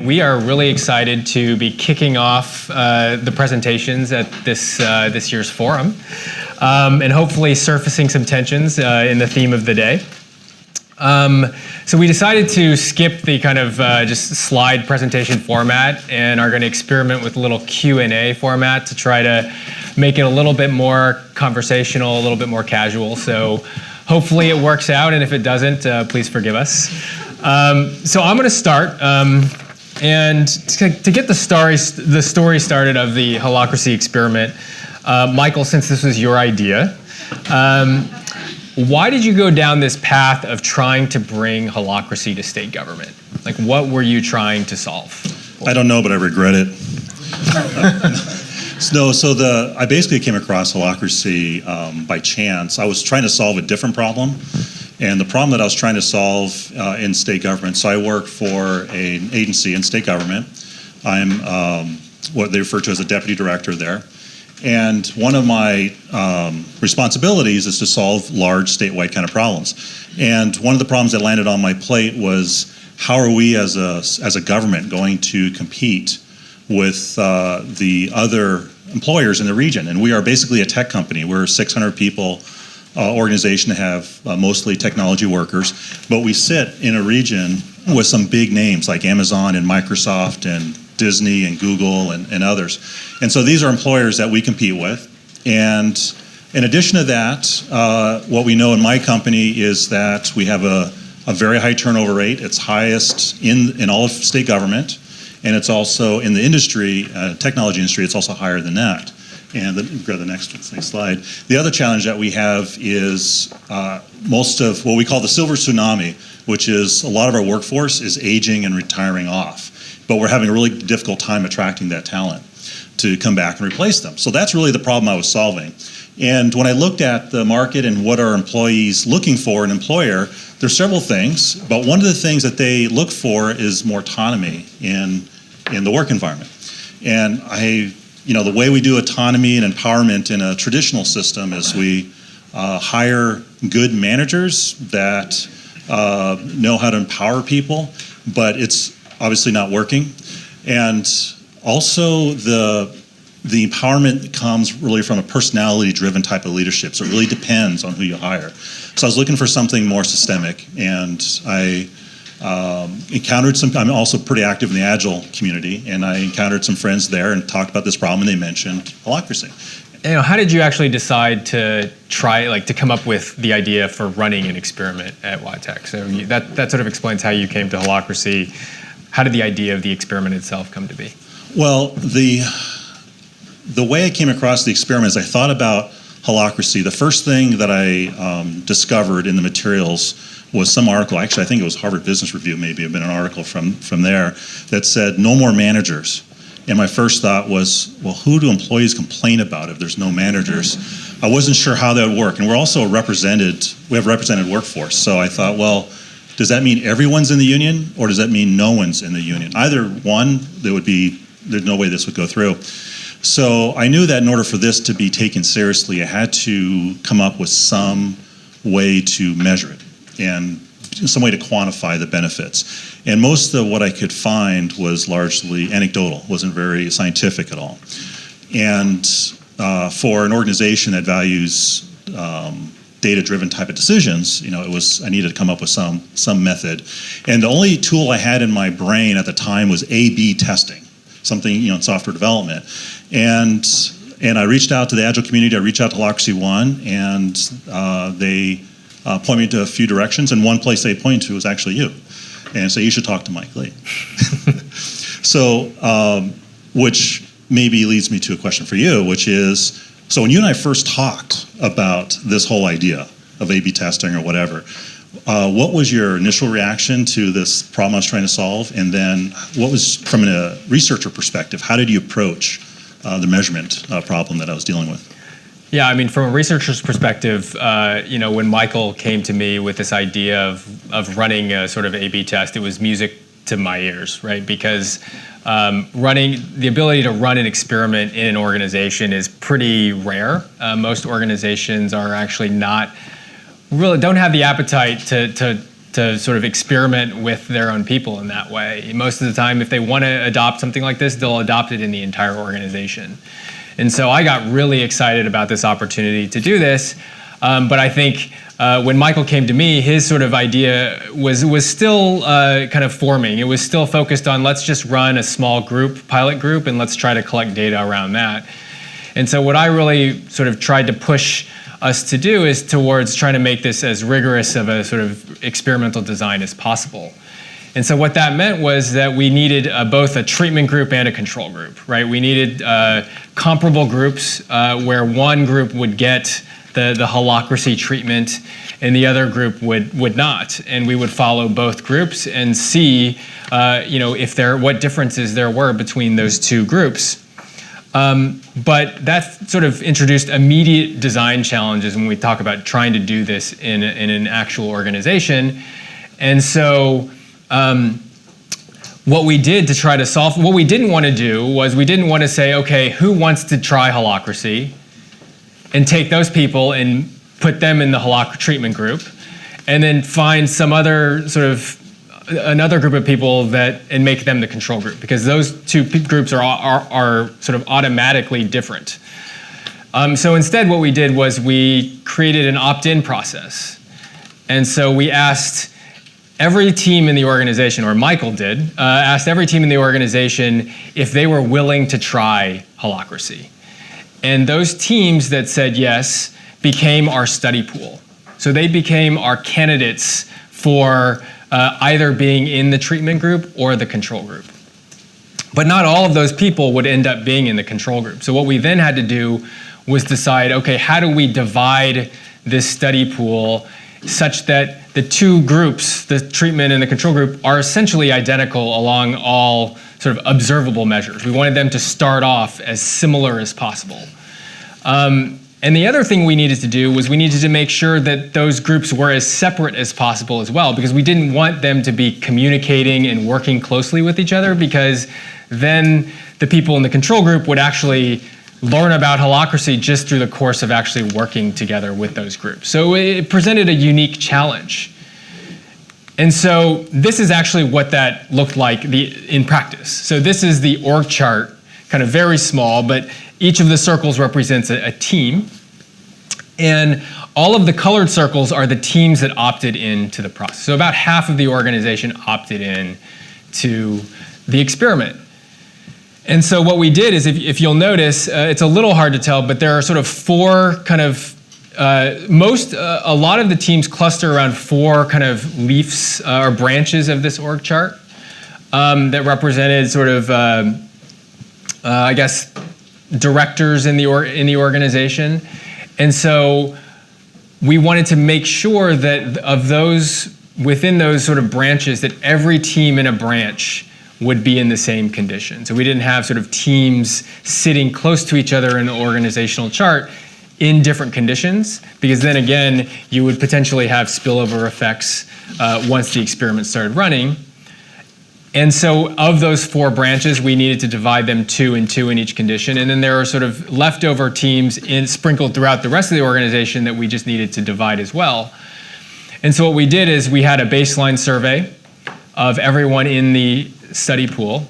We are really excited to be kicking off the presentations at this year's forum, and hopefully surfacing some tensions in the theme of the day. So we decided to skip the kind of just slide presentation format and are going to experiment with a little Q&A format to try to make it a little bit more conversational, a little bit more casual. So hopefully it works out, and if it doesn't, please forgive us. So I'm going to start. And to get the story started of the Holacracy Experiment, Michael, since this was your idea, why did you go down this path of trying to bring holacracy to state government? Like, what were you trying to solve? I don't know, but I regret it. I basically came across holacracy by chance. I was trying to solve a different problem. And the problem that I was trying to solve in state government, so I work for an agency in state government. I'm what they refer to as a deputy director there. And one of my responsibilities is to solve large statewide kind of problems. And one of the problems that landed on my plate was, how are we as a government going to compete with the other employers in the region? And we are basically a tech company. We're 600 people. Organization to have mostly technology workers, but we sit in a region with some big names like Amazon and Microsoft and Disney and Google and others. And so these are employers that we compete with. And in addition to that, what we know in my company is that we have a very high turnover rate. It's highest in all of state government, and it's also in the industry, technology industry, it's also higher than that. And grab the next slide. The other challenge that we have is most of what we call the silver tsunami, which is a lot of our workforce is aging and retiring off. But we're having a really difficult time attracting that talent to come back and replace them. So that's really the problem I was solving. And when I looked at the market and what are employees looking for in an employer, there's several things, but one of the things that they look for is more autonomy in the work environment. And the way we do autonomy and empowerment in a traditional system is we hire good managers that know how to empower people, but it's obviously not working. And also the empowerment comes really from a personality-driven type of leadership, so it really depends on who you hire. So I was looking for something more systemic, and I encountered I'm also pretty active in the Agile community, and I encountered some friends there and talked about this problem, and they mentioned holacracy. How did you actually decide to to come up with the idea for running an experiment at WaTech? So that sort of explains how you came to holacracy. How did the idea of the experiment itself come to be? Well, the way I came across the experiment is I thought about holacracy. The first thing that I discovered in the materials was some article, actually I think it was Harvard Business Review, maybe had been an article from there, that said no more managers. And my first thought was, well, who do employees complain about if there's no managers? I wasn't sure how that would work. And we're also we have represented workforce. So I thought, well, does that mean everyone's in the union, or does that mean no one's in the union? Either one, there's no way this would go through. So I knew that in order for this to be taken seriously, I had to come up with some way to measure it and some way to quantify the benefits. And most of what I could find was largely anecdotal, wasn't very scientific at all. And for an organization that values data-driven type of decisions, I needed to come up with some method. And the only tool I had in my brain at the time was A/B testing, something in software development. And I reached out to the Agile community. I reached out to Holacracy One, and they point me to a few directions, and one place they pointed to was actually you, and so you should talk to Mike Lee. So, which maybe leads me to a question for you, which is, so when you and I first talked about this whole idea of A/B testing or whatever, what was your initial reaction to this problem I was trying to solve, and then what was, from a researcher perspective, how did you approach the measurement problem that I was dealing with? Yeah, I mean, from a researcher's perspective, when Michael came to me with this idea of running a sort of A/B test, it was music to my ears, right? Because the ability to run an experiment in an organization is pretty rare. Most organizations are actually don't have the appetite to to sort of experiment with their own people in that way. Most of the time, if they want to adopt something like this, they'll adopt it in the entire organization. And so I got really excited about this opportunity to do this, but I think when Michael came to me, his sort of idea was still kind of forming. It was still focused on, let's just run a small group, pilot group, and let's try to collect data around that. And so what I really sort of tried to push us to do is towards trying to make this as rigorous of a sort of experimental design as possible. And so what that meant was that we needed both a treatment group and a control group, right? We needed comparable groups where one group would get the holacracy treatment and the other group would not. And we would follow both groups and see what differences there were between those two groups. But that sort of introduced immediate design challenges when we talk about trying to do this in an actual organization. And so what we did to try to solve, what we didn't want to do was we didn't want to say, okay, who wants to try holacracy, and take those people and put them in the holacracy treatment group, and then find some other sort of another group of people and make them the control group, because those two groups are sort of automatically different. So instead what we did was we created an opt-in process. And so we asked every team in the organization, or Michael did, asked every team in the organization if they were willing to try holacracy. And those teams that said yes became our study pool. So they became our candidates for either being in the treatment group or the control group. But not all of those people would end up being in the control group. So what we then had to do was decide, okay, how do we divide this study pool such that the two groups, the treatment and the control group, are essentially identical along all sort of observable measures. We wanted them to start off as similar as possible. And the other thing we needed to do was we needed to make sure that those groups were as separate as possible as well, because we didn't want them to be communicating and working closely with each other, because then the people in the control group would actually learn about holacracy just through the course of actually working together with those groups. So it presented a unique challenge. And so this is actually what that looked like in practice. So this is the org chart, kind of very small, but each of the circles represents a team. And all of the colored circles are the teams that opted into the process. So about half of the organization opted in to the experiment. And so what we did is, if you'll notice, it's a little hard to tell, but there are sort of four kind of a lot of the teams cluster around four kind of leaves or branches of this org chart that represented sort of, I guess, directors in the organization. And so we wanted to make sure that of those, within those sort of branches, that every team in a branch would be in the same condition. So we didn't have sort of teams sitting close to each other in the organizational chart in different conditions, because then again, you would potentially have spillover effects once the experiment started running. And so of those four branches, we needed to divide them 2 and 2 in each condition. And then there are sort of leftover teams sprinkled throughout the rest of the organization that we just needed to divide as well. And so what we did is we had a baseline survey of everyone in the study pool,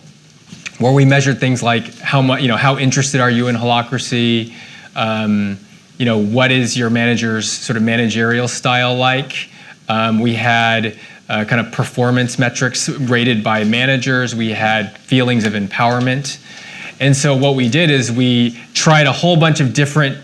where we measured things like how interested are you in holacracy, what is your manager's sort of managerial style like. We had kind of performance metrics rated by managers. We had feelings of empowerment. And so what we did is we tried a whole bunch of different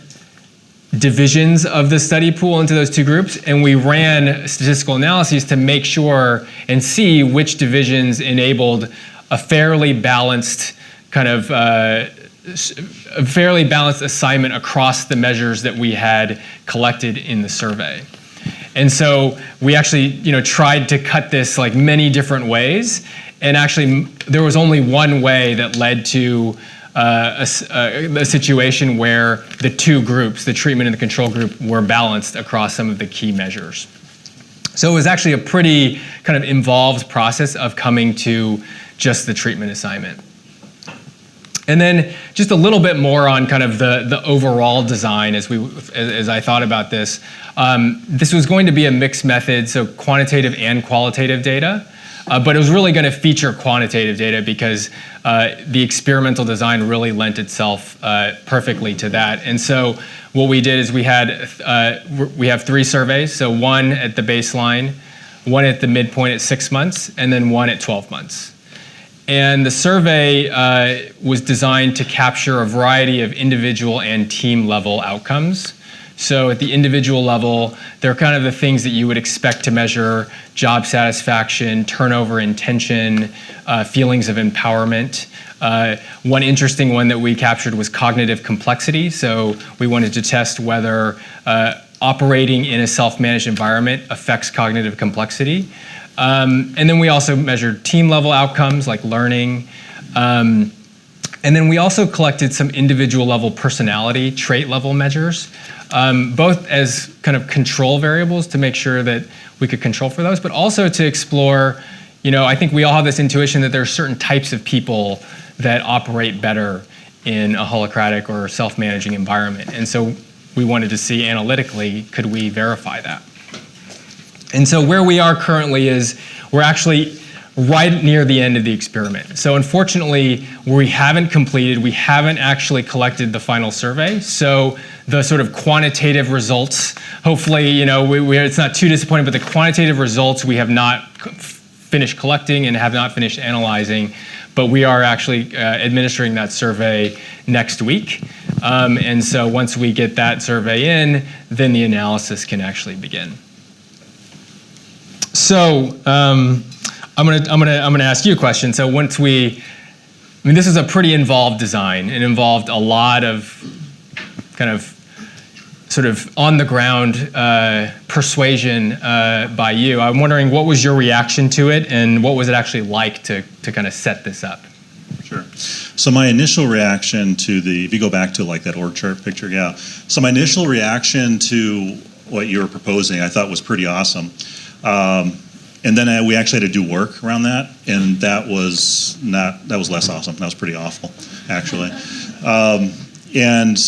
divisions of the study pool into those two groups, and we ran statistical analyses to make sure and see which divisions enabled a fairly balanced kind of a fairly balanced assignment across the measures that we had collected in the survey. And so we actually, tried to cut this like many different ways, and actually there was only one way that led to a situation where the two groups, the treatment and the control group, were balanced across some of the key measures. So it was actually a pretty kind of involved process of coming to just the treatment assignment. And then just a little bit more on kind of the overall design as I thought about this. This was going to be a mixed method, so quantitative and qualitative data. But it was really going to feature quantitative data because the experimental design really lent itself perfectly to that. And so what we did is we have 3 surveys, so one at the baseline, one at the midpoint at 6 months, and then one at 12 months. And the survey was designed to capture a variety of individual and team level outcomes. So at the individual level, they're kind of the things that you would expect to measure: job satisfaction, turnover intention, feelings of empowerment. One interesting one that we captured was cognitive complexity. So we wanted to test whether operating in a self-managed environment affects cognitive complexity. And then we also measured team level outcomes like learning. And then we also collected some individual level personality trait level measures, both as kind of control variables to make sure that we could control for those, but also to explore, I think we all have this intuition that there are certain types of people that operate better in a holacratic or self-managing environment. And so we wanted to see analytically, could we verify that? And so where we are currently is we're actually right near the end of the experiment. So unfortunately, we haven't actually collected the final survey. So the sort of quantitative results, hopefully, it's not too disappointing, but the quantitative results we have not finished collecting and have not finished analyzing, but we are actually administering that survey next week. And so once we get that survey in, then the analysis can actually begin. So I'm gonna ask you a question. So this is a pretty involved design. It involved a lot of kind of sort of on the ground persuasion by you. I'm wondering what was your reaction to it, and what was it actually like to kind of set this up? Sure. So my initial reaction to if you go back to like that org chart picture, yeah. So my initial reaction to what you were proposing, I thought was pretty awesome. And then we actually had to do work around that, and that was less awesome. That was pretty awful, actually. And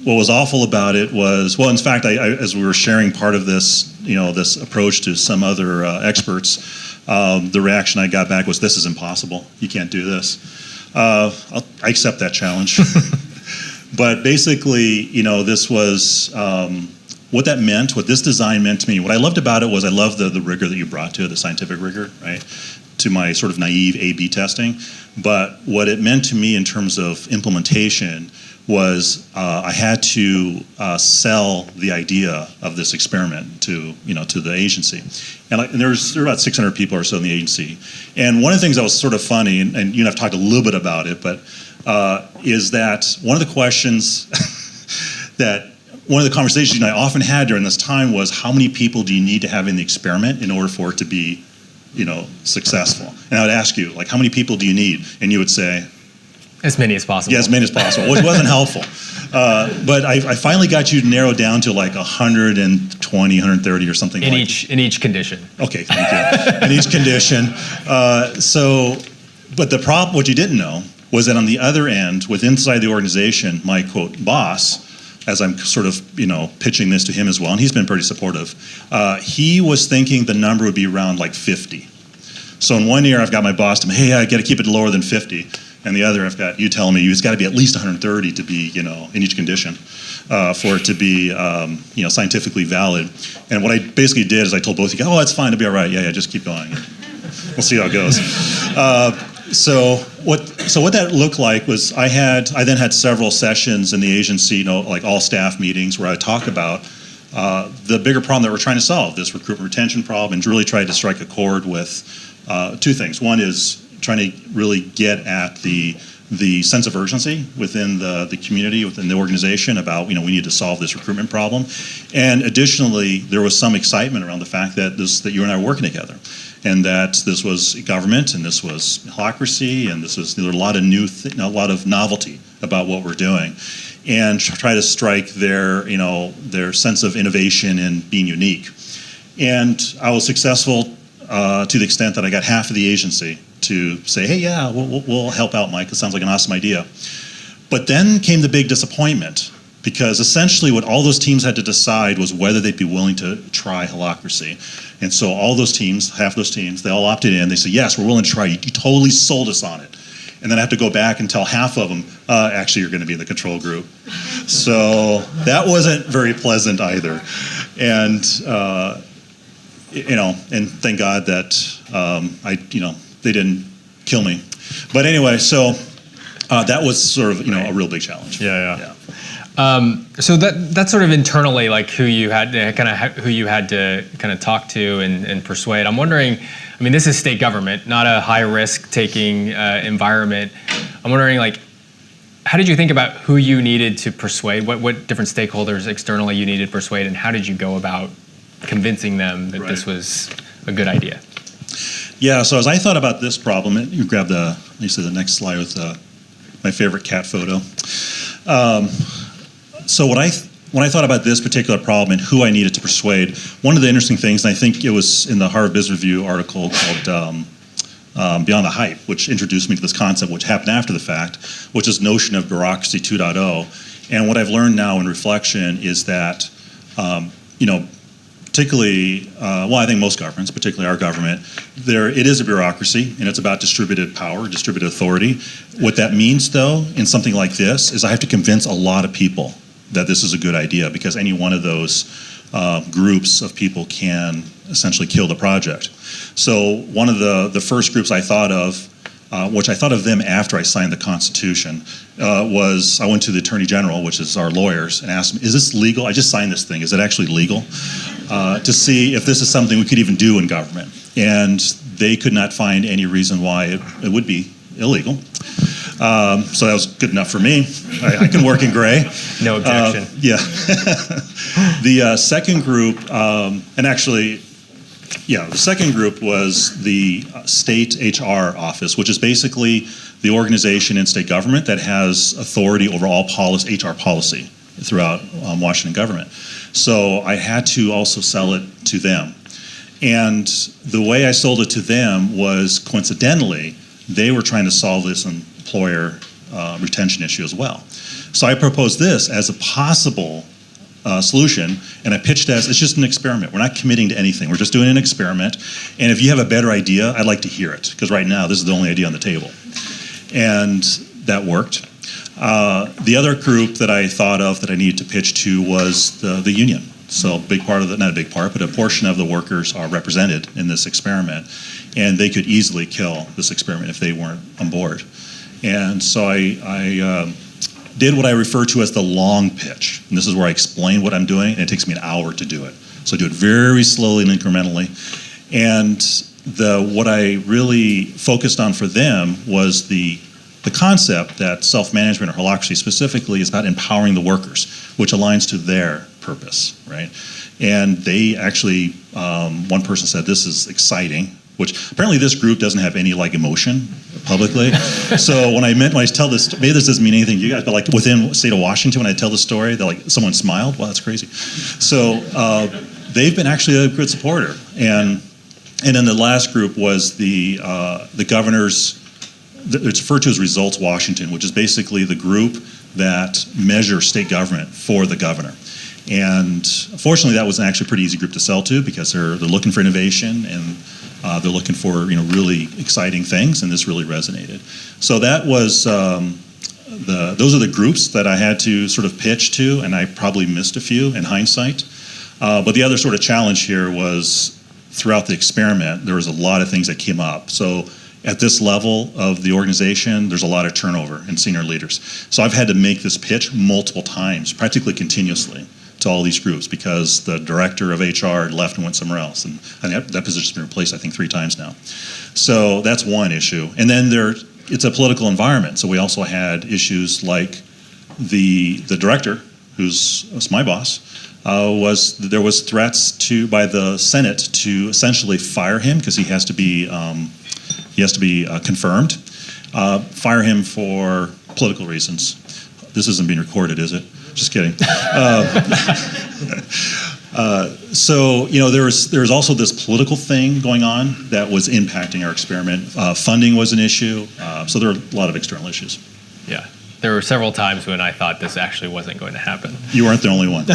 what was awful about it was, well, in fact, as we were sharing part of this, this approach to some other experts, the reaction I got back was, "This is impossible. You can't do this." I accept that challenge. But basically, this was. What that meant, what this design meant to me, what I loved about it was I loved the rigor that you brought to it, the scientific rigor, right, to my sort of naive A/B testing. But what it meant to me in terms of implementation was I had to sell the idea of this experiment to the agency, and there were about 600 people or so in the agency. And one of the things that was sort of funny, and you and I've talked a little bit about it, but is that one of the questions one of the conversations I often had during this time was, how many people do you need to have in the experiment in order for it to be, successful? And I would ask you, like, how many people do you need? And you would say, as many as possible. Yeah, as many as possible, which wasn't helpful. But I finally got you to narrow down to like 120, 130 or something in each condition. Okay, thank you. In each condition. But the problem, what you didn't know, was that on the other end, inside the organization, my quote boss, as I'm sort of, pitching this to him as well, and he's been pretty supportive, he was thinking the number would be around like 50. So in one ear, I've got my boss telling me, hey, I got to keep it lower than 50. And the other, I've got you telling me it's got to be at least 130 to be, in each condition, for it to be, scientifically valid. And what I basically did is I told both of you, oh, that's fine, it'll be all right. Yeah, just keep going. We'll see how it goes. So what that looked like was I then had several sessions in the agency, like all staff meetings, where I talk about the bigger problem that we're trying to solve, this recruitment retention problem, and really try to strike a chord with two things. One is trying to really get at the sense of urgency within the community, within the organization about, we need to solve this recruitment problem. And additionally, there was some excitement around the fact that you and I were working together, and that this was government, and this was Holacracy, and there were a lot of a lot of novelty about what we're doing, and try to strike their sense of innovation and being unique. And I was successful to the extent that I got half of the agency to say, hey, yeah, we'll help out, Mike. It sounds like an awesome idea. But then came the big disappointment, because essentially what all those teams had to decide was whether they'd be willing to try Holacracy. And so all those teams, half those teams, they all opted in. They said, yes, we're willing to try. You totally sold us on it. And then I have to go back and tell half of them, actually, you're going to be in the control group. So that wasn't very pleasant either. And, and thank God that they didn't kill me. But anyway, so that was sort of, a real big challenge. Yeah. So that's sort of internally, like who you had to kind of talk to and persuade. I'm wondering, I mean, this is state government, not a high risk taking environment. I'm wondering, like, how did you think about who you needed to persuade? What different stakeholders externally you needed to persuade, and how did you go about convincing them that this was a good idea? Yeah. So as I thought about this problem, you grab the next slide with my favorite cat photo. So when I thought about this particular problem and who I needed to persuade, one of the interesting things, and I think it was in the Harvard Business Review article called Beyond the Hype, which introduced me to this concept, which happened after the fact, which is notion of bureaucracy 2.0. And what I've learned now in reflection is that, particularly, I think most governments, particularly our government, it is a bureaucracy, and it's about distributed power, distributed authority. What that means, though, in something like this, is I have to convince a lot of people that this is a good idea, because any one of those groups of people can essentially kill the project. So one of the first groups I thought of, which I thought of them after I signed the Constitution, was I went to the Attorney General, which is our lawyers, and asked them, is this legal? I just signed this thing. Is it actually legal? To see if this is something we could even do in government. And they could not find any reason why it would be illegal. So that was good enough for me. I can work in gray. No objection. The second group, the second group was the state HR office, which is basically the organization in state government that has authority over all HR policy throughout Washington government. So I had to also sell it to them. And the way I sold it to them was, coincidentally, they were trying to solve this employer retention issue as well. So I proposed this as a possible solution, and I pitched as, it's just an experiment. We're not committing to anything. We're just doing an experiment. And if you have a better idea, I'd like to hear it, because right now this is the only idea on the table. And that worked. The other group that I thought of that I needed to pitch to was the union. So a big part of not a big part, but a portion of the workers are represented in this experiment, and they could easily kill this experiment if they weren't on board. And so I did what I refer to as the long pitch. And this is where I explain what I'm doing, and it takes me an hour to do it. So I do it very slowly and incrementally. And what I really focused on for them was the concept that self-management, or Holacracy specifically, is about empowering the workers, which aligns to their purpose, right? And they actually, one person said, this is exciting, which apparently this group doesn't have any emotion publicly. So when I tell this, maybe this doesn't mean anything to you guys, but within the state of Washington, when I tell the story, they're someone smiled. Wow, that's crazy. So they've been actually a good supporter. And then the last group was the governor's, it's referred to as Results Washington, which is basically the group that measures state government for the governor. And fortunately, that was an actually pretty easy group to sell to, because they're looking for innovation, and they're looking for really exciting things, and this really resonated. So that was those are the groups that I had to sort of pitch to, and I probably missed a few in hindsight. But the other sort of challenge here was, throughout the experiment, there was a lot of things that came up. So at this level of the organization, there's a lot of turnover in senior leaders. So I've had to make this pitch multiple times, practically continuously, to all these groups, because the director of HR left and went somewhere else. And that position's been replaced, I think, 3 times now. So that's one issue. And then it's a political environment. So we also had issues like the director, who's my boss, there was threats by the Senate to essentially fire him, because he has to be confirmed, fire him for political reasons. This isn't being recorded, is it? Just kidding. So there was also this political thing going on that was impacting our experiment. Funding was an issue. So there are a lot of external issues. Yeah. there were several times when I thought this actually wasn't going to happen. You weren't the only one.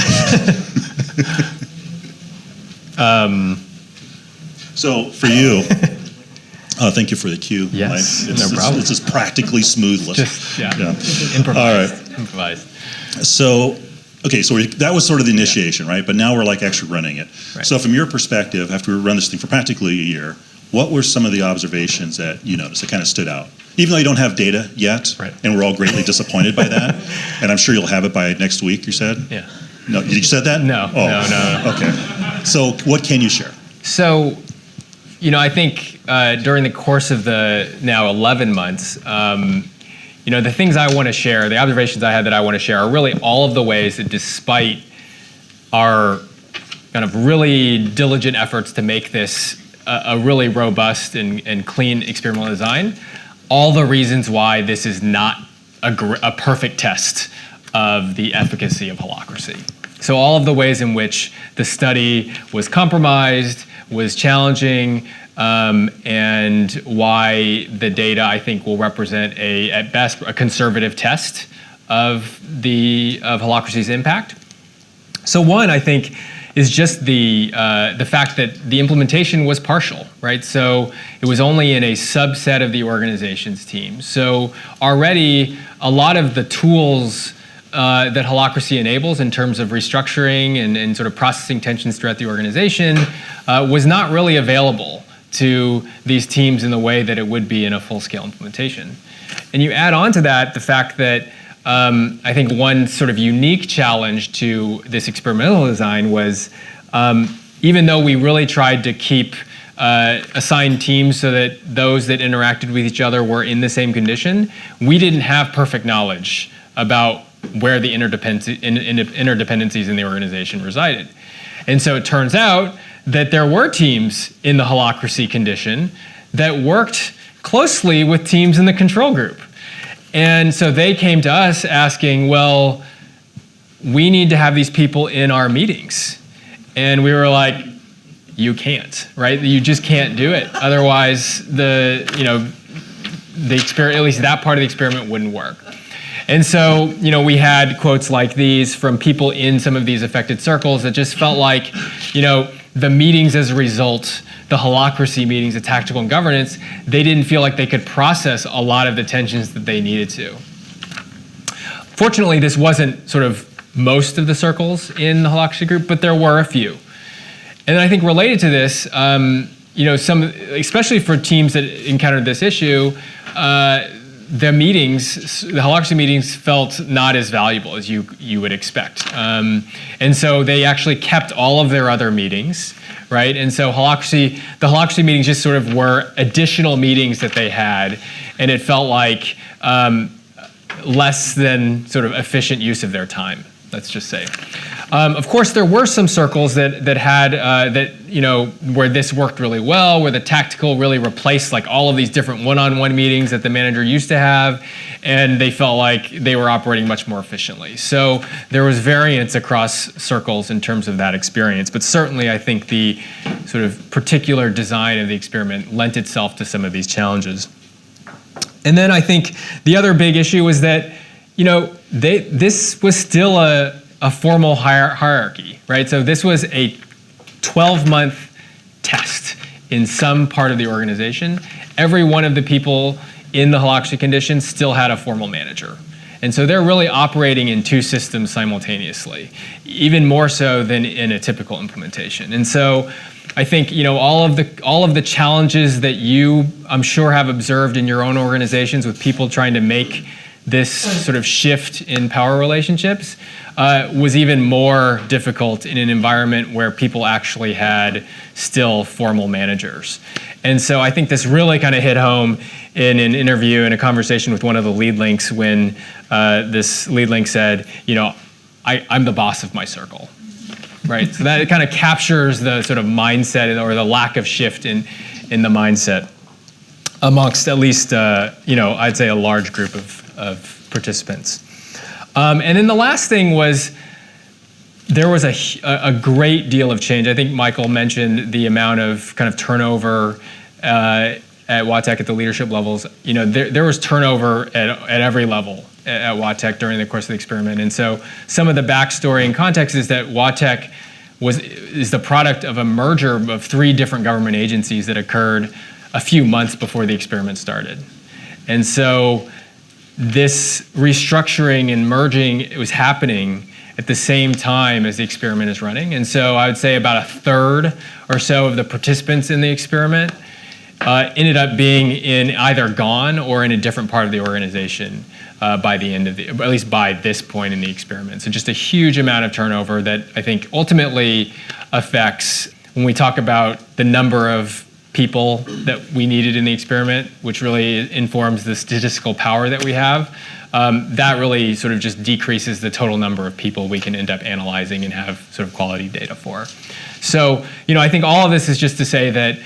So for you, thank you for the cue. Yes, no problem. It's just practically smoothless. Just, yeah. Improvised. All right. Improvised. Improvised. So, okay, so that was sort of the initiation, right? But now we're like actually running it. Right. So from your perspective, after we run this thing for practically a year, what were some of the observations that you noticed that kind of stood out? Even though you don't have data yet, right. and we're all greatly disappointed by that, and I'm sure you'll have it by next week, you said? Yeah. No, you said that? No, oh. no. Okay. So what can you share? So, I think during the course of the now 11 months, the things I want to share, the observations I had that I want to share are really all of the ways that despite our kind of really diligent efforts to make this a really robust and clean experimental design, all the reasons why this is not a perfect test of the efficacy of holacracy. So all of the ways in which the study was compromised, was challenging, and why the data, I think, will represent at best a conservative test of holacracy's impact. So one, I think, is just the fact that the implementation was partial, right? So it was only in a subset of the organization's team. So already a lot of the tools that holacracy enables in terms of restructuring and sort of processing tensions throughout the organization was not really available to these teams in the way that it would be in a full-scale implementation. And you add on to that the fact that I think one sort of unique challenge to this experimental design was even though we really tried to keep assigned teams so that those that interacted with each other were in the same condition, we didn't have perfect knowledge about where the interdependencies in the organization resided. And so it turns out that there were teams in the holacracy condition that worked closely with teams in the control group. And so they came to us asking, well, we need to have these people in our meetings. And we were like, you can't, right? You just can't do it. Otherwise, the experiment, at least that part of the experiment, wouldn't work. And so, we had quotes like these from people in some of these affected circles that just felt like, the meetings as a result, the holacracy meetings, the tactical and governance, they didn't feel like they could process a lot of the tensions that they needed to. Fortunately, this wasn't sort of most of the circles in the holacracy group, but there were a few. And then I think related to this, some, especially for teams that encountered this issue, the holacracy meetings felt not as valuable as you would expect. And so they actually kept all of their other meetings, right? And so the holacracy meetings just sort of were additional meetings that they had, and it felt like less than sort of efficient use of their time, let's just say. Of course, there were some circles that had where this worked really well, where the tactical really replaced like all of these different one-on-one meetings that the manager used to have, and they felt like they were operating much more efficiently. So there was variance across circles in terms of that experience, but certainly I think the sort of particular design of the experiment lent itself to some of these challenges. And then I think the other big issue was that this was still a formal hierarchy, right? So this was a 12-month test in some part of the organization. Every one of the people in the holacracy condition still had a formal manager. And so they're really operating in two systems simultaneously, even more so than in a typical implementation. And so I think all of the challenges that you, I'm sure, have observed in your own organizations with people trying to make this sort of shift in power relationships was even more difficult in an environment where people actually had still formal managers. And so I think this really kind of hit home in an interview and a conversation with one of the lead links when this lead link said, I'm the boss of my circle, right? So that kind of captures the sort of mindset or the lack of shift in the mindset amongst at least, I'd say a large group of participants. And then the last thing was there was a great deal of change. I think Michael mentioned the amount of kind of turnover at WaTech at the leadership levels. There was turnover at every level at WaTech during the course of the experiment. And so some of the backstory and context is that WaTech is the product of a merger of 3 different government agencies that occurred a few months before the experiment started. And so this restructuring and merging, it was happening at the same time as the experiment is running. And so I would say about a third or so of the participants in the experiment ended up being either gone or in a different part of the organization by the end of at least by this point in the experiment. So just a huge amount of turnover that I think ultimately affects, when we talk about the number of people that we needed in the experiment, which really informs the statistical power that we have, that really sort of just decreases the total number of people we can end up analyzing and have sort of quality data for. So, I think all of this is just to say that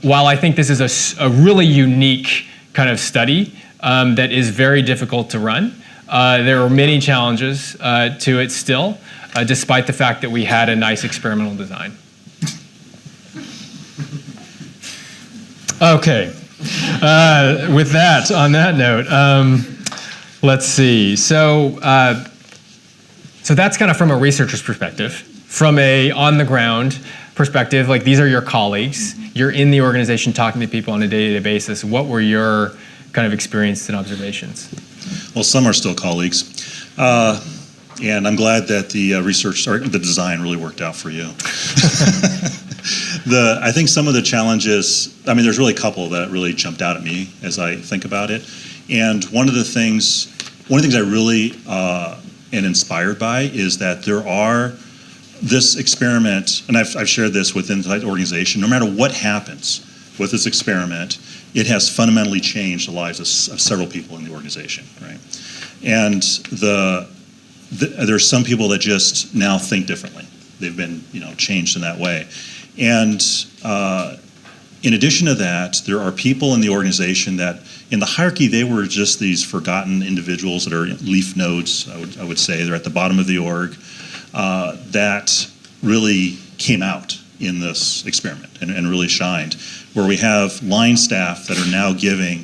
while I think this is a really unique kind of study that is very difficult to run, there are many challenges to it still, despite the fact that we had a nice experimental design. Okay, with that, on that note, let's see. So that's kind of from a researcher's perspective. From a on-the-ground perspective, like these are your colleagues. You're in the organization talking to people on a day-to-day basis. What were your kind of experiences and observations? Well, some are still colleagues. And I'm glad that the research or the design really worked out for you. I think some of the challenges, there's really a couple that really jumped out at me as I think about it. And one of the things I really am inspired by is that there are this experiment, and I've shared this within the organization, no matter what happens with this experiment, it has fundamentally changed the lives of several people in the organization, right? And there's some people that just now think differently. They've been, changed in that way. And in addition to that, there are people in the organization that, in the hierarchy, they were just these forgotten individuals that are leaf nodes, I would say. They're at the bottom of the org, that really came out in this experiment and really shined. Where we have line staff that are now giving,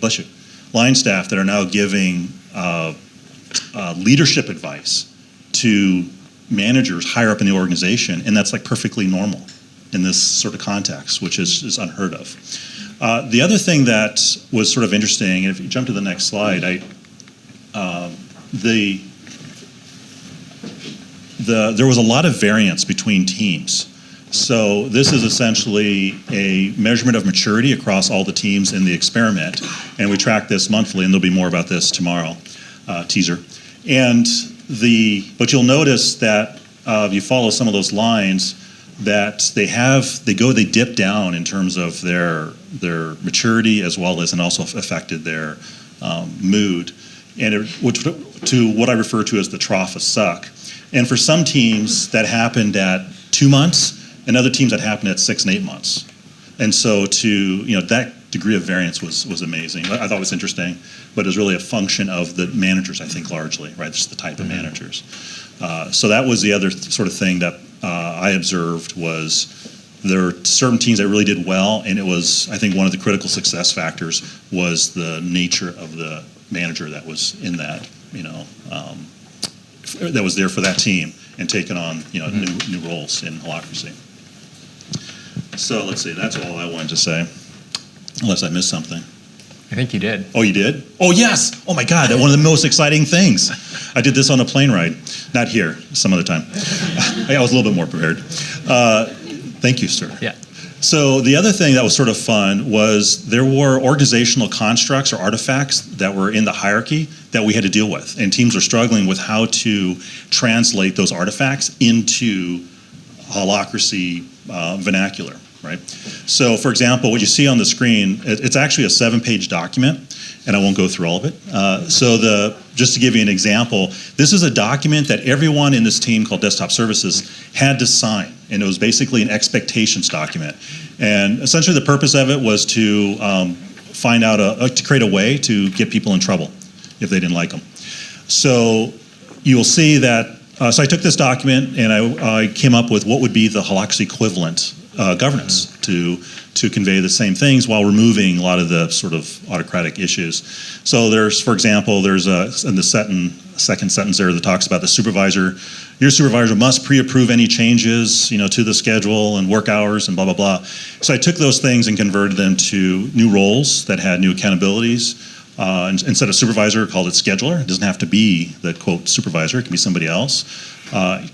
leadership advice to managers higher up in the organization, and that's like perfectly normal in this sort of context, which is unheard of. The other thing that was sort of interesting, and if you jump to the next slide, there was a lot of variance between teams. So this is essentially a measurement of maturity across all the teams in the experiment, and we track this monthly, and there'll be more about this tomorrow, teaser. But you'll notice that if you follow some of those lines, that they dip down in terms of their maturity as well as, and also affected their mood, and to what I refer to as the trough of suck. And for some teams that happened at 2 months, and other teams that happened at 6 and 8 months. And so that degree of variance was amazing. I thought it was interesting, but it was really a function of the managers, I think, largely, right? Just the type of managers. So that was the other sort of thing that I observed was there were certain teams that really did well, and it was, I think, one of the critical success factors was the nature of the manager that was in that, that was there for that team and taking on, new roles in Holacracy. So let's see, that's all I wanted to say, unless I missed something. I think you did. Oh, you did? Oh, yes. Oh, my God, one of the most exciting things. I did this on a plane ride. Not here, some other time. I was a little bit more prepared. Thank you, sir. Yeah. So the other thing that was sort of fun was there were organizational constructs or artifacts that were in the hierarchy that we had to deal with. And teams were struggling with how to translate those artifacts into Holacracy vernacular, right? So for example, what you see on the screen, it's actually a 7-page document, and I won't go through all of it. Just to give you an example, this is a document that everyone in this team called Desktop Services had to sign, and it was basically an expectations document. And essentially the purpose of it was to to create a way to get people in trouble if they didn't like them. So you'll see that, so I took this document and I came up with what would be the Holacracy equivalent governance to convey the same things while removing a lot of the sort of autocratic issues. So there's, for example, in the second sentence there that talks about the supervisor. Your supervisor must pre-approve any changes, to the schedule and work hours and blah, blah, blah. So I took those things and converted them to new roles that had new accountabilities. Instead of supervisor, called it scheduler. It doesn't have to be the, quote, supervisor. It can be somebody else.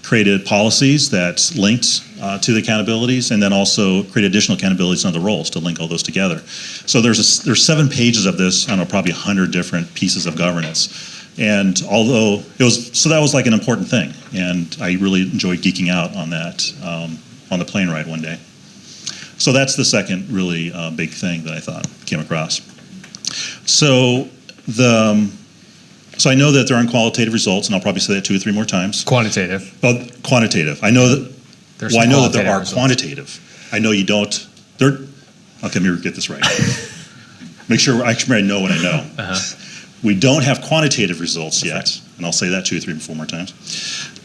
Created policies that linked to the accountabilities, and then also created additional accountabilities on the roles to link all those together. So there's 7 pages of this, I don't know, probably 100 different pieces of governance. And although that was like an important thing, and I really enjoyed geeking out on that on the plane ride one day. So that's the second really big thing that I thought came across. So I know that there aren't qualitative results, and I'll probably say that 2 or 3 more times. Quantitative. Oh, quantitative. I know that. I know that there are quantitative. I know you don't. Okay, let me get this right. Make sure I know what I know. We don't have quantitative results yet, and I'll say that 2 or 3 or 4 more times.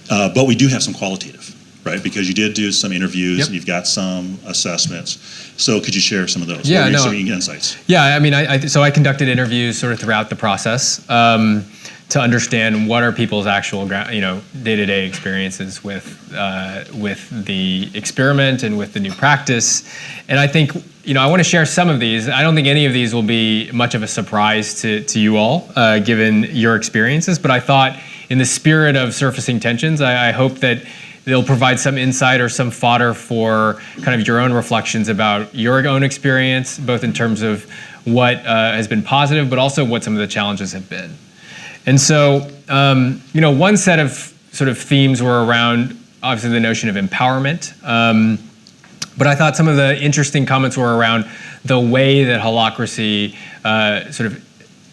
But we do have some qualitative, right? Because you did do some interviews, and you've got some assessments. So could you share some of those? Yeah, what are your insights? Yeah, I mean, so I conducted interviews sort of throughout the process to understand what are people's actual, day-to-day experiences with the experiment and with the new practice. And I think, I want to share some of these. I don't think any of these will be much of a surprise to you all, given your experiences. But I thought, in the spirit of surfacing tensions, I hope that they'll provide some insight or some fodder for kind of your own reflections about your own experience, both in terms of what has been positive, but also what some of the challenges have been. And so, one set of sort of themes were around, obviously, the notion of empowerment. But I thought some of the interesting comments were around the way that Holacracy sort of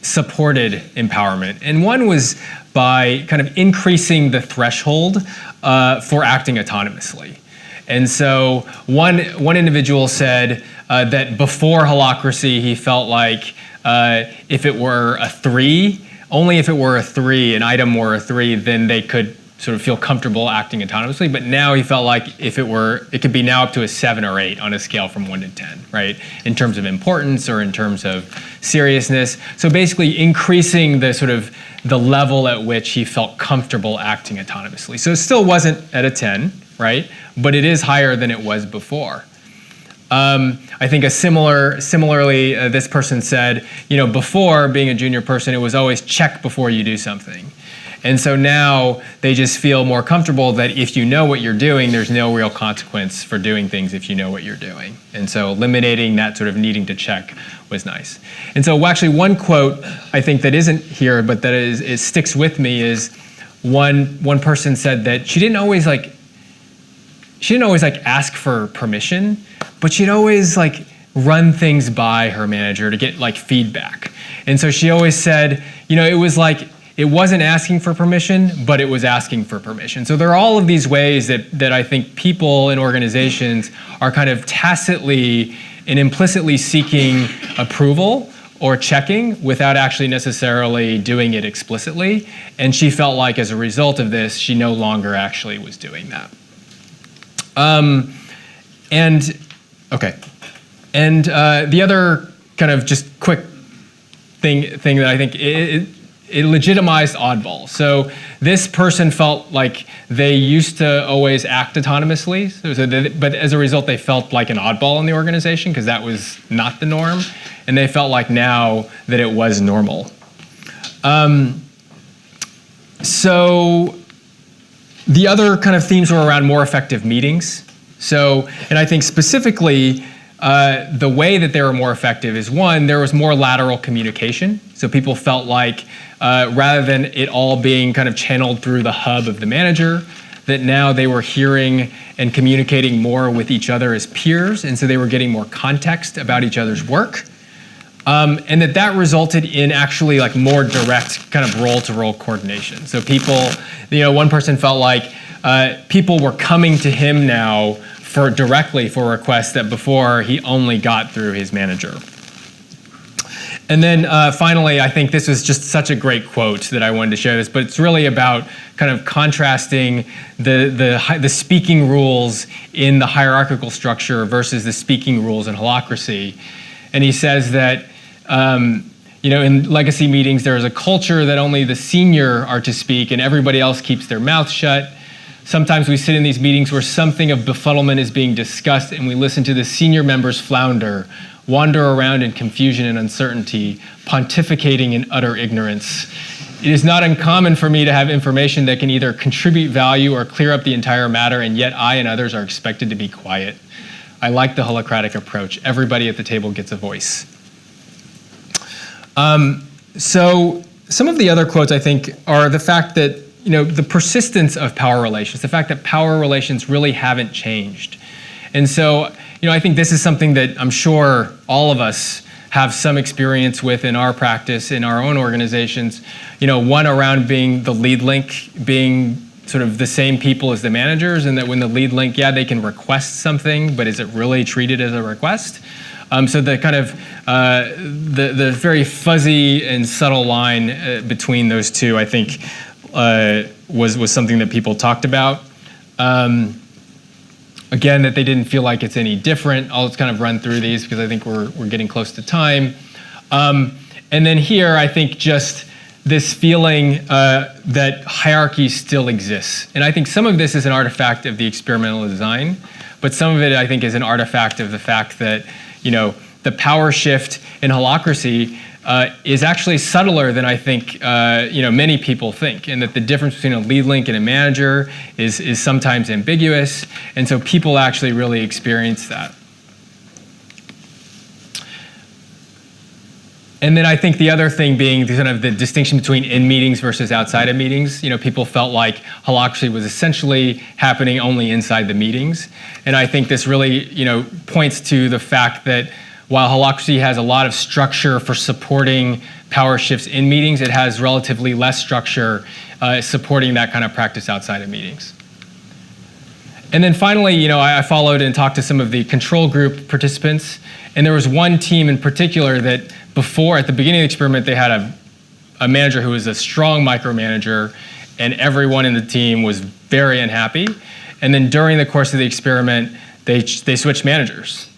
supported empowerment. And one was by kind of increasing the threshold for acting autonomously. And so one individual said that before Holacracy, he felt like if it were a 3, only if it were a 3, an item were a 3, then they could sort of feel comfortable acting autonomously. But now he felt like it could be now up to a 7 or 8 on a scale from 1 to 10, right? In terms of importance or in terms of seriousness. So basically increasing the level at which he felt comfortable acting autonomously. So it still wasn't at a 10, right? But it is higher than it was before. I think similarly, this person said, before being a junior person, it was always check before you do something. And so now they just feel more comfortable that if you know what you're doing, there's no real consequence for doing things if you know what you're doing. And so eliminating that sort of needing to check was nice. And so actually one quote I think that isn't here, but that it sticks with me is one person said that she didn't always ask for permission, but she'd always run things by her manager to get feedback. And so she always said, it was it wasn't asking for permission, but it was asking for permission. So there are all of these ways that I think people and organizations are kind of tacitly and implicitly seeking approval or checking without actually necessarily doing it explicitly. And she felt like as a result of this, she no longer actually was doing that. The other kind of just quick thing that I think it legitimized oddball. So this person felt like they used to always act autonomously, but as a result, they felt like an oddball in the organization because that was not the norm, and they felt like now that it was normal. So the other kind of themes were around more effective meetings. So, and I think specifically, the way that they were more effective is one, there was more lateral communication. So people felt like rather than it all being kind of channeled through the hub of the manager, that now they were hearing and communicating more with each other as peers. And so they were getting more context about each other's work. And that resulted in actually more direct kind of role-to-role coordination. So people, one person felt like people were coming to him now directly for requests that before he only got through his manager. And then finally, I think this was just such a great quote that I wanted to share this, but it's really about kind of contrasting the speaking rules in the hierarchical structure versus the speaking rules in Holacracy. And he says that in legacy meetings, there is a culture that only the senior are to speak and everybody else keeps their mouth shut. Sometimes we sit in these meetings where something of befuddlement is being discussed and we listen to the senior members flounder, wander around in confusion and uncertainty, pontificating in utter ignorance. It is not uncommon for me to have information that can either contribute value or clear up the entire matter, and yet I and others are expected to be quiet. I like the Holacratic approach. Everybody at the table gets a voice. So some of the other quotes, I think, are the fact that the persistence of power relations, the fact that power relations really haven't changed. And so I think this is something that I'm sure all of us have some experience with in our practice, in our own organizations. One around being the lead link, being sort of the same people as the managers, and that when the lead link, they can request something, but is it really treated as a request? So the kind of the very fuzzy and subtle line between those two, I think, was something that people talked about. Again, that they didn't feel like it's any different. I'll just kind of run through these because I think we're getting close to time. And then here, I think just this feeling that hierarchy still exists. And I think some of this is an artifact of the experimental design, but some of it, I think, is an artifact of the fact that, the power shift in Holacracy is actually subtler than I think many people think, and that the difference between a lead link and a manager is sometimes ambiguous, and so people actually really experience that. And then I think the other thing being the distinction between in meetings versus outside of meetings. People felt like Holacracy was essentially happening only inside the meetings, and I think this really points to the fact that while Holacracy has a lot of structure for supporting power shifts in meetings, it has relatively less structure supporting that kind of practice outside of meetings. And then finally, I followed and talked to some of the control group participants, and there was one team in particular that at the beginning of the experiment, they had a manager who was a strong micromanager, and everyone in the team was very unhappy. And then during the course of the experiment, they switched managers.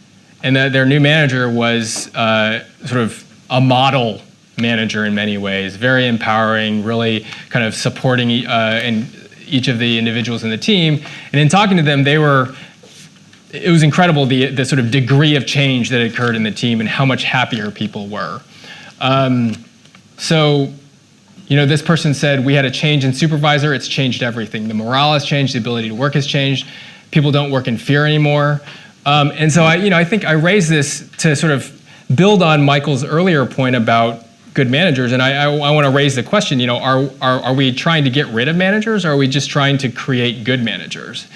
And their new manager was sort of a model manager in many ways, very empowering, really kind of supporting each of the individuals in the team. And in talking to them, it was incredible the sort of degree of change that occurred in the team and how much happier people were. So this person said, we had a change in supervisor, it's changed everything. The morale has changed, the ability to work has changed, people don't work in fear anymore. And so I think I raise this to sort of build on Michael's earlier point about good managers, and I want to raise the question, are we trying to get rid of managers, or are we just trying to create good managers?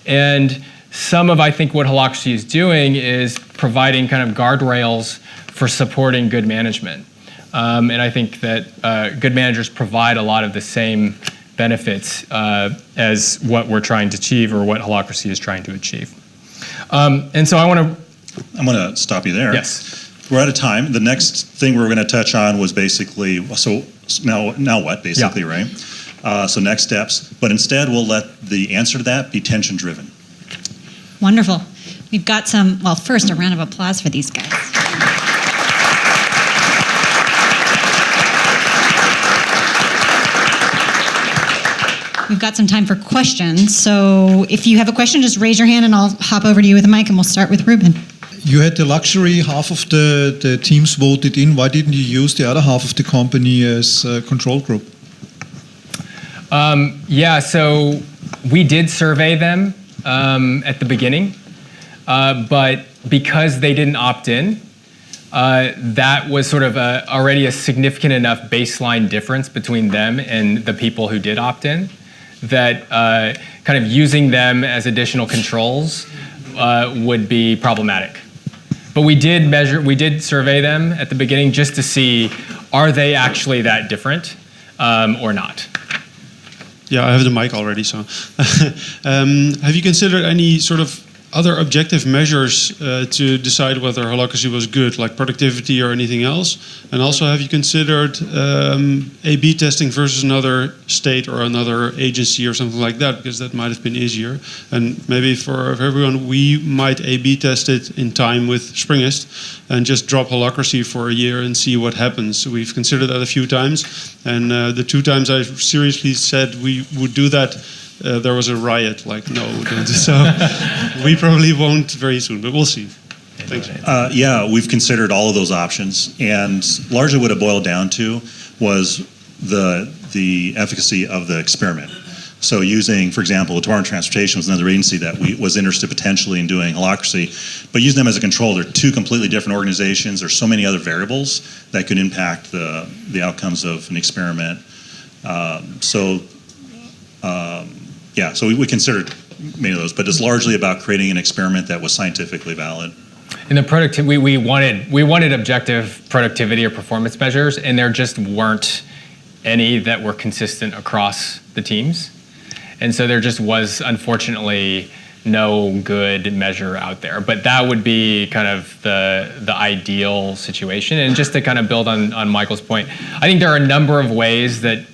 And some of, I think, what Holacracy is doing is providing kind of guardrails for supporting good management. And I think that good managers provide a lot of the same benefits as what we're trying to achieve, or what Holacracy is trying to achieve. And so I'm going to stop you there. Yes. We're out of time. The next thing we were going to touch on was basically, so now what, basically, yeah. Right? So next steps. But instead, we'll let the answer to that be tension-driven. Wonderful. We've got first, a round of applause for these guys. We've got some time for questions, so if you have a question, just raise your hand and I'll hop over to you with a mic, and we'll start with Ruben. You had the luxury, half of the teams voted in. Why didn't you use the other half of the company as a control group? So we did survey them at the beginning, but because they didn't opt in, that was sort of already a significant enough baseline difference between them and the people who did opt in, that kind of using them as additional controls would be problematic. But we did survey them at the beginning just to see, are they actually that different or not? Yeah, I have the mic already, so. Have you considered any sort of other objective measures to decide whether Holacracy was good, like productivity or anything else? And also, have you considered A/B testing versus another state or another agency or something like that? Because that might have been easier. And maybe for everyone, we might A/B test it in time with Springest and just drop Holacracy for a year and see what happens. So we've considered that a few times. And the 2 times I seriously said we would do that, there was a riot, like, no, don't. So we probably won't very soon, but we'll see. Thanks. Yeah, we've considered all of those options, and largely what it boiled down to was the efficacy of the experiment. So using, for example, Torrent Transportation was another agency that was interested potentially in doing Holacracy, but using them as a control, they're 2 completely different organizations. There's so many other variables that could impact the outcomes of an experiment. So we considered many of those, but it's largely about creating an experiment that was scientifically valid. In the productivity, we wanted objective productivity or performance measures, and there just weren't any that were consistent across the teams. And so there just was, unfortunately, no good measure out there. But that would be kind of the ideal situation. And just to kind of build on Michael's point, I think there are a number of ways to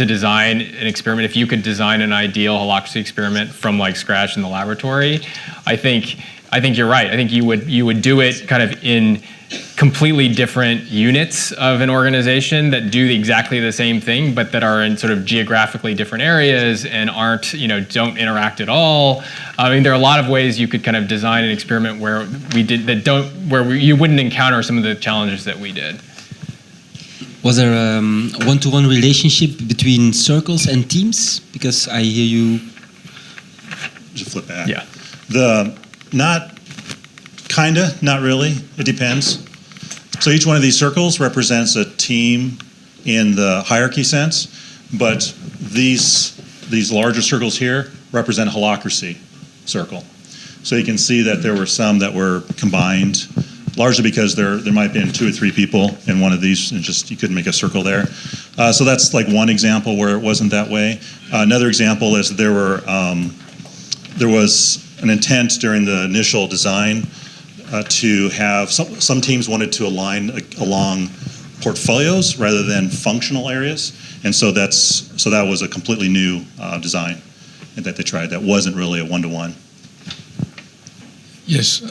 design an experiment. If you could design an ideal Holacracy experiment from like scratch in the laboratory, I think you're right. I think you would do it kind of in completely different units of an organization that do exactly the same thing, but that are in sort of geographically different areas and don't interact at all. I mean, there are a lot of ways you could kind of design an experiment where you wouldn't encounter some of the challenges that we did. Was there a one-to-one relationship between circles and teams? Because I hear you. Just flip back. Yeah. Not really. It depends. So each one of these circles represents a team in the hierarchy sense, but these larger circles here represent a Holacracy circle. So you can see that there were some that were combined, largely because there might have been 2 or 3 people in one of these, and just you couldn't make a circle there. So that's like one example where it wasn't that way. Another example is there was an intent during the initial design to have some teams wanted to align along portfolios rather than functional areas, and so that was a completely new design that they tried. That wasn't really a one-to-one. Yes.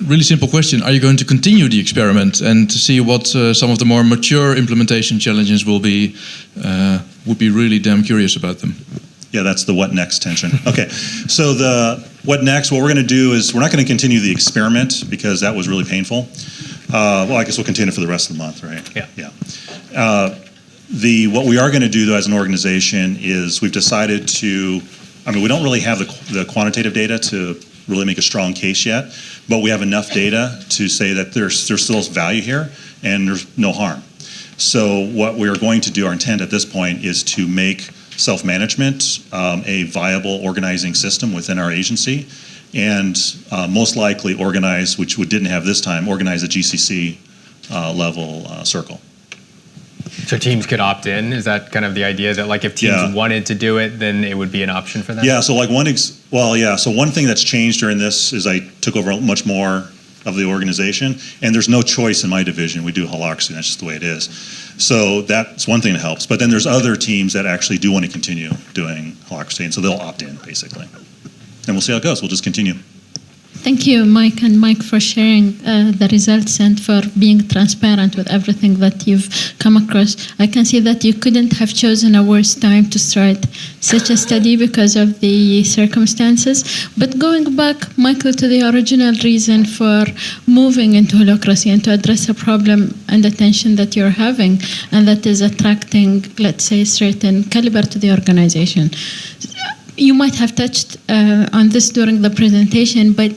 Really simple question. Are you going to continue the experiment and to see what some of the more mature implementation challenges will be? Would be really damn curious about them. Yeah, that's the what next tension. Okay, so the what next, what we're going to do is we're not going to continue the experiment because that was really painful. Well, I guess we'll continue for the rest of the month, right? Yeah. What we are going to do, though, as an organization is we've decided to, we don't really have the quantitative data to really make a strong case yet, but we have enough data to say that there's still value here and there's no harm. So what we're going to do, our intent at this point, is to make self-management a viable organizing system within our agency, and most likely organize, which we didn't have this time, organize a GCC level circle. So teams could opt in? Is that kind of the idea, that like if teams wanted to do it, then it would be an option for them? Yeah, so like so one thing that's changed during this is I took over much more of the organization, and there's no choice in my division. We do Holacracy, that's just the way it is. So that's one thing that helps. But then there's other teams that actually do want to continue doing Holacracy, and so they'll opt in, basically. And we'll see how it goes. We'll just continue. Thank you, Mike and Mike, for sharing the results and for being transparent with everything that you've come across. I can see that you couldn't have chosen a worse time to start such a study because of the circumstances. But going back, Michael, to the original reason for moving into Holacracy and to address a problem and the tension that you're having, and that is attracting, let's say, certain caliber to the organization. You might have touched on this during the presentation, but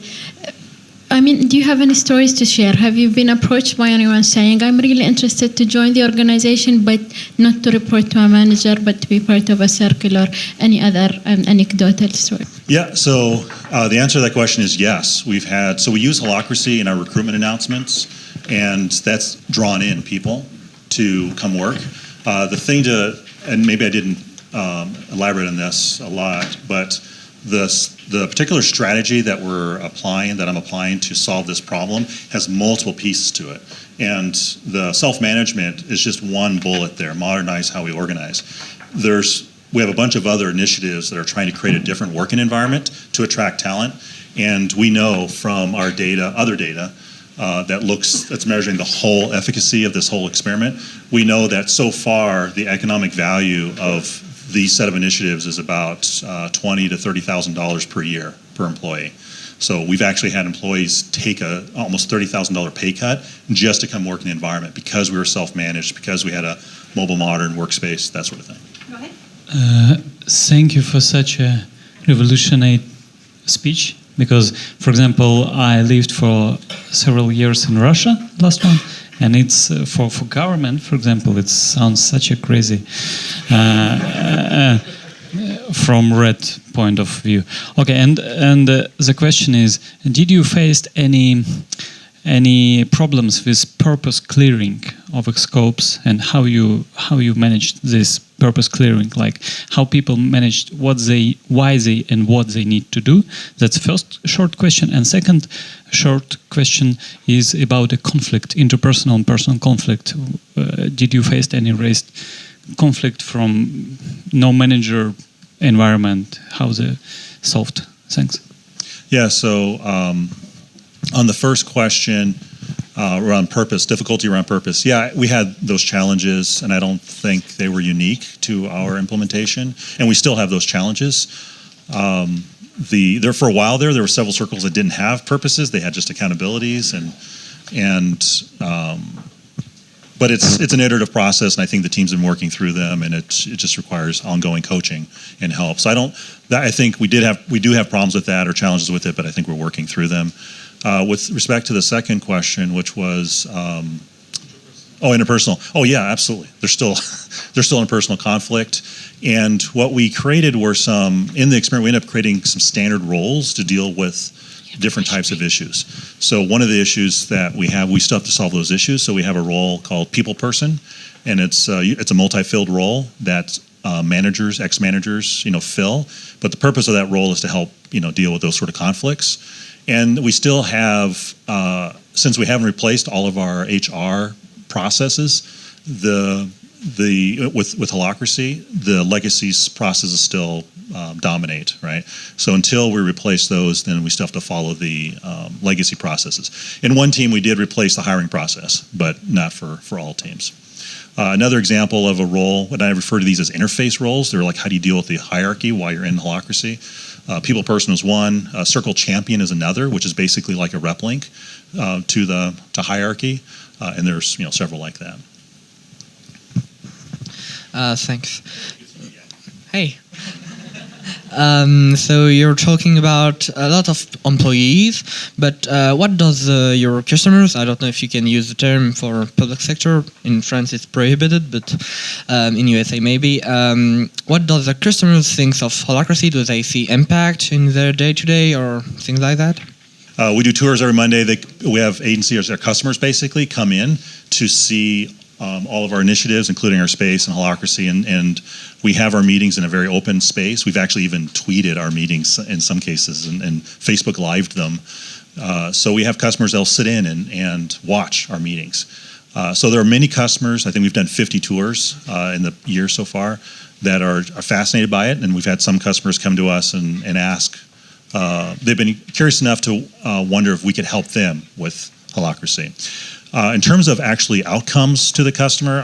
do you have any stories to share? Have you been approached by anyone saying, I'm really interested to join the organization, but not to report to a manager, but to be part of a circle, or any other anecdotal story? Yeah, so the answer to that question is yes. We use Holacracy in our recruitment announcements, and that's drawn in people to come work. And maybe I didn't elaborate on this a lot, but the particular strategy that I'm applying to solve this problem has multiple pieces to it. And the self-management is just one bullet there, modernize how we organize. We have a bunch of other initiatives that are trying to create a different working environment to attract talent. And we know from our data, other data, that's measuring the whole efficacy of this whole experiment. We know that so far the economic value of these set of initiatives is about $20,000 to $30,000 per year per employee. So we've actually had employees take a almost $30,000 pay cut just to come work in the environment because we were self-managed, because we had a mobile modern workspace, that sort of thing. Go ahead. Thank you for such a revolutionary speech. Because, for example, I lived for several years in Russia, last one, and it's for government, for example, it sounds such a crazy from red point of view. Okay, and the question is, did you face any problems with purpose clearing of scopes, and how you managed this purpose clearing, like how people managed why they need to do? That's the first short question. And second short question is about a conflict, interpersonal and personal conflict. Did you face any raised conflict from no manager environment? How they solved? Thanks. Yeah, so on the first question around purpose, difficulty around purpose, yeah, we had those challenges, and I don't think they were unique to our implementation, and we still have those challenges. There for a while there were several circles that didn't have purposes; they had just accountabilities, but it's an iterative process, and I think the team's been working through them, and it just requires ongoing coaching and help. So I think we do have problems with that or challenges with it, but I think we're working through them. With respect to the second question, which was interpersonal. Oh yeah, absolutely. There's still interpersonal conflict, and what we created were in the experiment we ended up creating some standard roles to deal with different types of issues. So one of the issues that we still have to solve those issues. So we have a role called people person, and it's a multi-filled role that managers, ex-managers, fill. But the purpose of that role is to help deal with those sort of conflicts. And we still have, since we haven't replaced all of our HR processes, with Holacracy, the legacy processes still dominate, right? So until we replace those, then we still have to follow the legacy processes. In one team, we did replace the hiring process, but not for all teams. Another example of a role, and I refer to these as interface roles. They're like, how do you deal with the hierarchy while you're in Holacracy? People person is one. Circle champion is another, which is basically like a rep link to hierarchy, and there's several like that. Thanks. Hey. So you're talking about a lot of employees, but what does your customers, I don't know if you can use the term for public sector, in France it's prohibited, but in USA maybe, what does the customers think of Holacracy? Do they see impact in their day-to-day or things like that? We do tours every Monday. We have agencies, our customers basically come in to see all of our initiatives, including our space and Holacracy, and we have our meetings in a very open space. We've actually even tweeted our meetings in some cases and Facebook lived them. So we have customers that'll sit in and watch our meetings. So there are many customers, I think we've done 50 tours in the year so far, that are fascinated by it, and we've had some customers come to us and ask, they've been curious enough to wonder if we could help them with Holacracy. In terms of actually outcomes to the customer,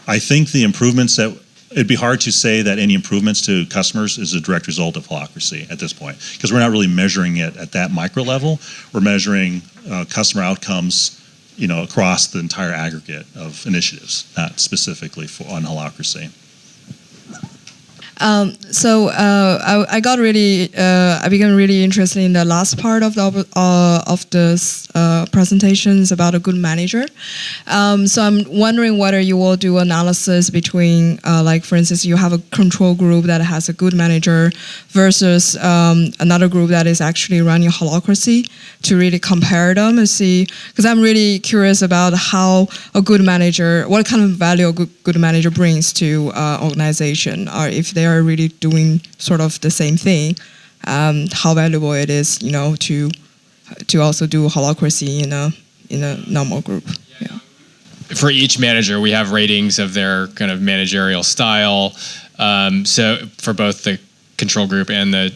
I think the improvements it'd be hard to say that any improvements to customers is a direct result of Holacracy at this point, because we're not really measuring it at that micro level. We're measuring customer outcomes, across the entire aggregate of initiatives, not specifically on Holacracy. I became really interested in the last part of this presentations about a good manager. So I'm wondering whether you will do analysis between, like for instance, you have a control group that has a good manager versus another group that is actually running Holacracy, to really compare them and see, because I'm really curious about how a good manager, what kind of value a good manager brings to organization, or if they they are really doing sort of the same thing, how valuable it is, to also do holacracy in a normal group. Yeah. For each manager, we have ratings of their kind of managerial style. So for both the control group and the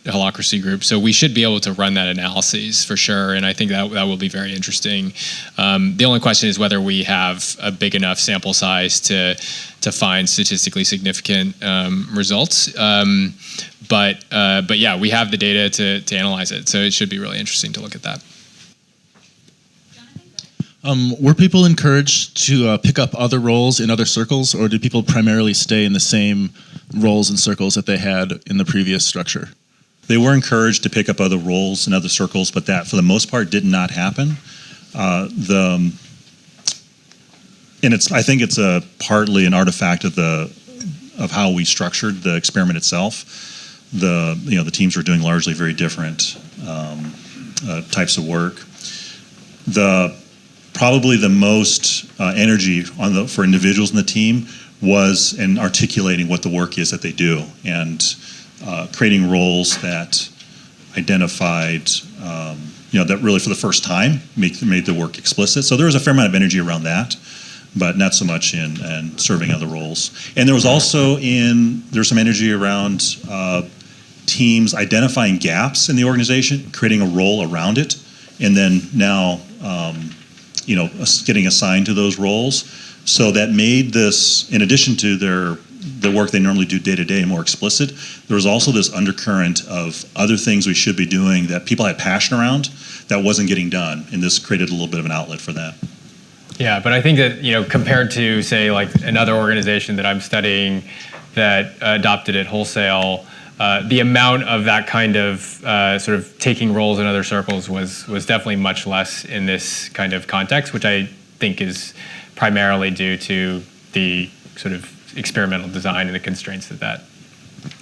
holacracy group, so we should be able to run that analysis for sure, and I think that will be very interesting. The only question is whether we have a big enough sample size to find statistically significant results. But yeah, we have the data to analyze it, so it should be really interesting to look at that. Were people encouraged to pick up other roles in other circles, or did people primarily stay in the same roles and circles that they had in the previous structure? They were encouraged to pick up other roles in other circles, but that, for the most part, did not happen. I think it's partly an artifact of how we structured the experiment itself. The teams were doing largely very different types of work. Probably the most energy for individuals in the team was in articulating what the work is that they do and creating roles that identified, that really for the first time made the work explicit. So there was a fair amount of energy around that, but not so much in serving other roles. And there was also there's some energy around teams identifying gaps in the organization, creating a role around it, and then now getting assigned to those roles. So that made this, in addition to the work they normally do day to day, more explicit. There was also this undercurrent of other things we should be doing that people had passion around that wasn't getting done, and this created a little bit of an outlet for that. Yeah, but I think that compared to say like another organization that I'm studying that adopted it wholesale, the amount of that kind of sort of taking roles in other circles was definitely much less in this kind of context, which I think is primarily due to the sort of experimental design and the constraints that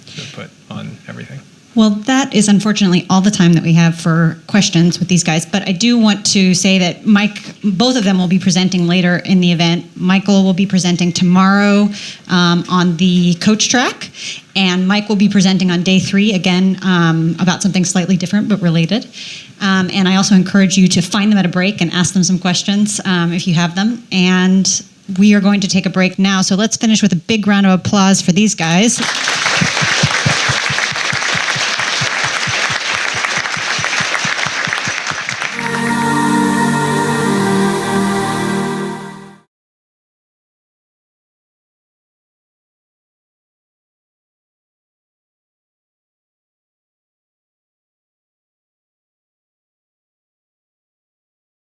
sort of put on everything. Well, that is unfortunately all the time that we have for questions with these guys, but I do want to say that both of them will be presenting later in the event. Michael will be presenting tomorrow on the coach track, and Mike will be presenting on day 3, again, about something slightly different but related. And I also encourage you to find them at a break and ask them some questions if you have them. And we are going to take a break now, so let's finish with a big round of applause for these guys.